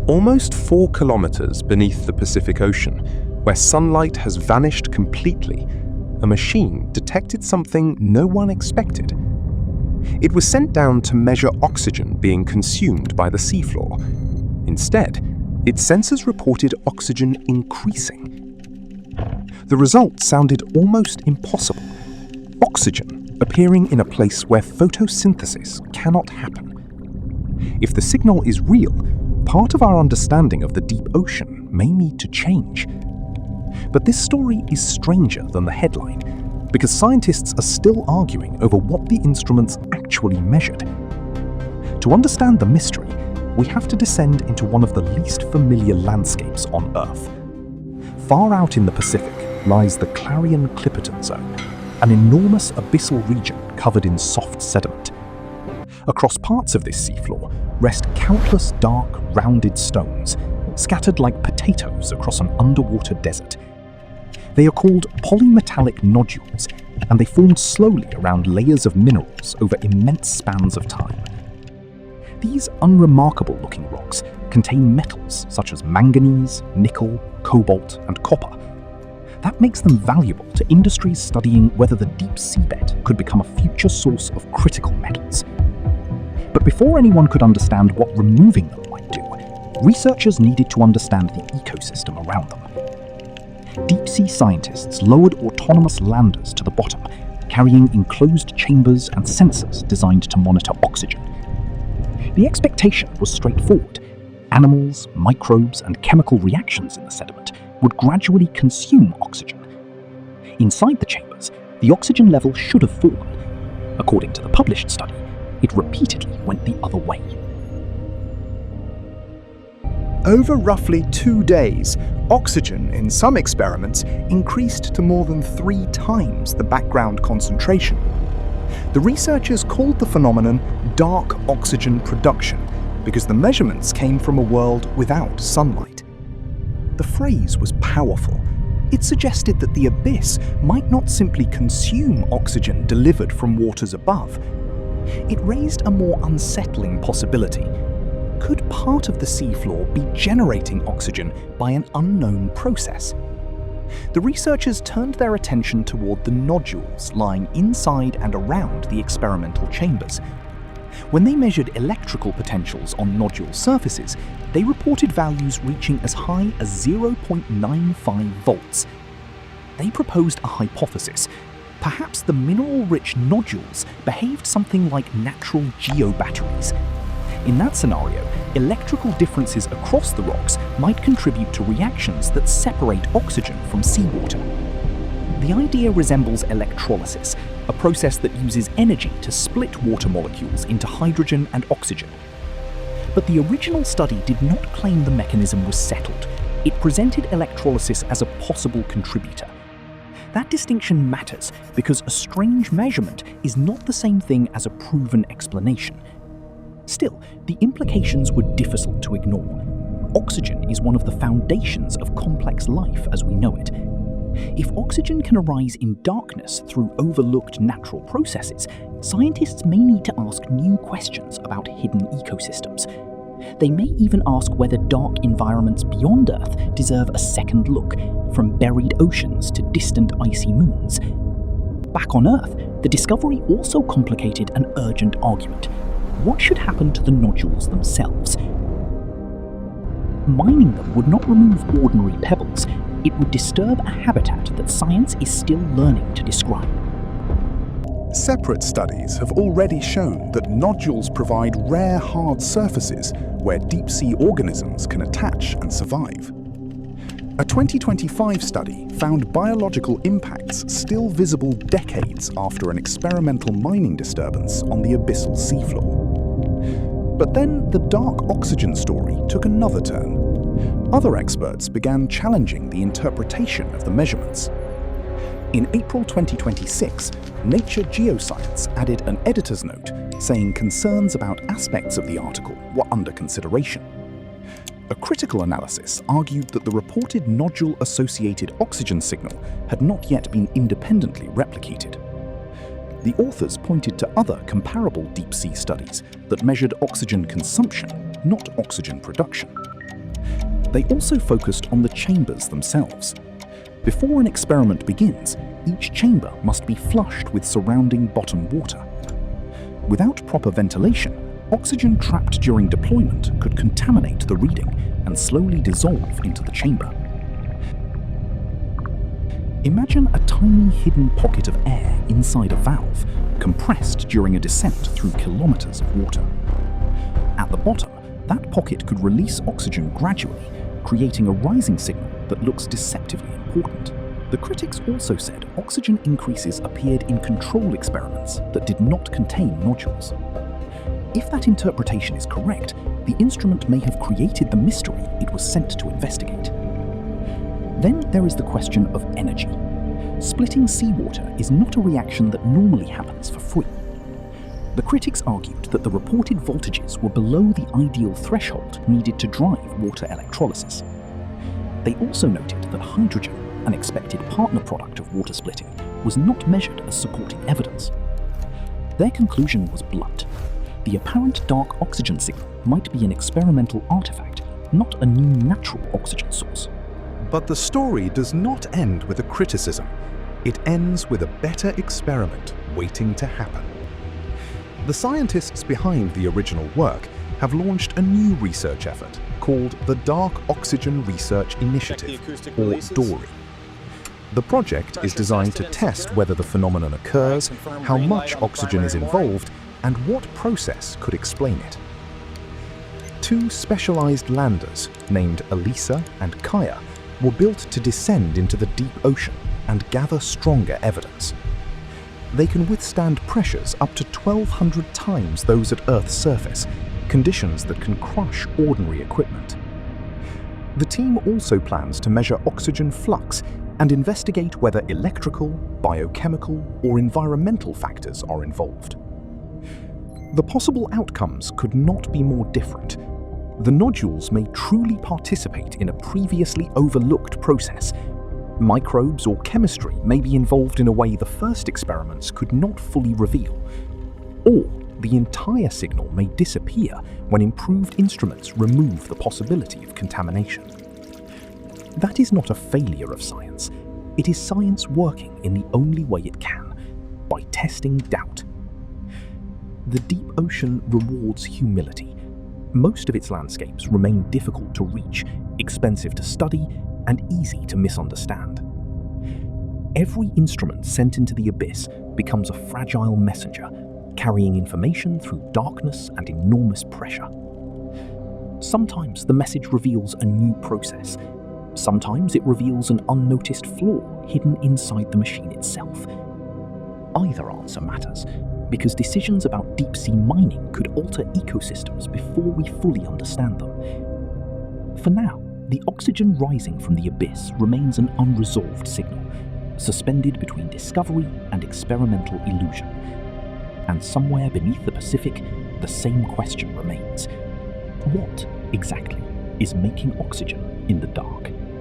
Almost 4 kilometers beneath the Pacific Ocean, where sunlight has vanished completely, a machine detected something no one expected. It was sent down to measure oxygen being consumed by the seafloor. Instead, its sensors reported oxygen increasing. The result sounded almost impossible. Oxygen appearing in a place where photosynthesis cannot happen. If the signal is real, part of our understanding of the deep ocean may need to change. But this story is stranger than the headline, because scientists are still arguing over what the instruments actually measured. To understand the mystery, we have to descend into one of the least familiar landscapes on Earth. Far out in the Pacific lies the Clarion-Clipperton Zone, an enormous abyssal region covered in soft sediment. Across parts of this seafloor rest countless dark, rounded stones, scattered like potatoes across an underwater desert. They are called polymetallic nodules, and they formed slowly around layers of minerals over immense spans of time. These unremarkable-looking rocks contain metals such as manganese, nickel, cobalt, and copper. That makes them valuable to industries studying whether the deep seabed could become a future source of critical metals. But before anyone could understand what removing them might do, researchers needed to understand the ecosystem around them. Deep-sea scientists lowered autonomous landers to the bottom, carrying enclosed chambers and sensors designed to monitor oxygen. The expectation was straightforward. Animals, microbes, and chemical reactions in the sediment would gradually consume oxygen. Inside the chambers, the oxygen level should have fallen. According to the published study, it repeatedly went the other way. Over roughly 2 days, oxygen in some experiments increased to more than 3 times the background concentration. The researchers called the phenomenon dark oxygen production because the measurements came from a world without sunlight. The phrase was powerful. It suggested that the abyss might not simply consume oxygen delivered from waters above. It raised a more unsettling possibility. Could part of the seafloor be generating oxygen by an unknown process? The researchers turned their attention toward the nodules lying inside and around the experimental chambers. When they measured electrical potentials on nodule surfaces, they reported values reaching as high as 0.95 volts. They proposed a hypothesis. Perhaps the mineral-rich nodules behaved something like natural geobatteries. In that scenario, electrical differences across the rocks might contribute to reactions that separate oxygen from seawater. The idea resembles electrolysis, a process that uses energy to split water molecules into hydrogen and oxygen. But the original study did not claim the mechanism was settled. It presented electrolysis as a possible contributor. That distinction matters because a strange measurement is not the same thing as a proven explanation. Still, the implications were difficult to ignore. Oxygen is one of the foundations of complex life as we know it. If oxygen can arise in darkness through overlooked natural processes, scientists may need to ask new questions about hidden ecosystems. They may even ask whether dark environments beyond Earth deserve a second look, from buried oceans to distant icy moons. Back on Earth, the discovery also complicated an urgent argument. What should happen to the nodules themselves? Mining them would not remove ordinary pebbles. It would disturb a habitat that science is still learning to describe. Separate studies have already shown that nodules provide rare hard surfaces where deep-sea organisms can attach and survive. A 2025 study found biological impacts still visible decades after an experimental mining disturbance on the abyssal seafloor. But then the dark oxygen story took another turn. Other experts began challenging the interpretation of the measurements. In April 2026, Nature Geoscience added an editor's note saying concerns about aspects of the article were under consideration. A critical analysis argued that the reported nodule-associated oxygen signal had not yet been independently replicated. The authors pointed to other comparable deep-sea studies that measured oxygen consumption, not oxygen production. They also focused on the chambers themselves. Before an experiment begins, each chamber must be flushed with surrounding bottom water. Without proper ventilation, oxygen trapped during deployment could contaminate the reading and slowly dissolve into the chamber. Imagine a tiny hidden pocket of air inside a valve, compressed during a descent through kilometers of water. At the bottom, that pocket could release oxygen gradually, creating a rising signal that looks deceptively important. The critics also said oxygen increases appeared in control experiments that did not contain nodules. If that interpretation is correct, the instrument may have created the mystery it was sent to investigate. Then there is the question of energy. Splitting seawater is not a reaction that normally happens for free. The critics argued that the reported voltages were below the ideal threshold needed to drive water electrolysis. They also noted that hydrogen, an expected partner product of water splitting, was not measured as supporting evidence. Their conclusion was blunt. The apparent dark oxygen signal might be an experimental artifact, not a new natural oxygen source. But the story does not end with a criticism. It ends with a better experiment waiting to happen. The scientists behind the original work have launched a new research effort called the Dark Oxygen Research Initiative, or DORI. The project is designed to test whether the phenomenon occurs, how much oxygen is involved, and what process could explain it. Two specialized landers, named ELISA and Kaya, were built to descend into the deep ocean and gather stronger evidence. They can withstand pressures up to 1,200 times those at Earth's surface, conditions that can crush ordinary equipment. The team also plans to measure oxygen flux and investigate whether electrical, biochemical, or environmental factors are involved. The possible outcomes could not be more different. The nodules may truly participate in a previously overlooked process. Microbes or chemistry may be involved in a way the first experiments could not fully reveal. Or the entire signal may disappear when improved instruments remove the possibility of contamination. That is not a failure of science. It is science working in the only way it can, by testing doubt. The deep ocean rewards humility. Most of its landscapes remain difficult to reach, expensive to study, and easy to misunderstand. Every instrument sent into the abyss becomes a fragile messenger, carrying information through darkness and enormous pressure. Sometimes the message reveals a new process. Sometimes it reveals an unnoticed flaw hidden inside the machine itself. Either answer matters, because decisions about deep-sea mining could alter ecosystems before we fully understand them. For now, the oxygen rising from the abyss remains an unresolved signal, suspended between discovery and experimental illusion. And somewhere beneath the Pacific, the same question remains. What, exactly, is making oxygen in the dark?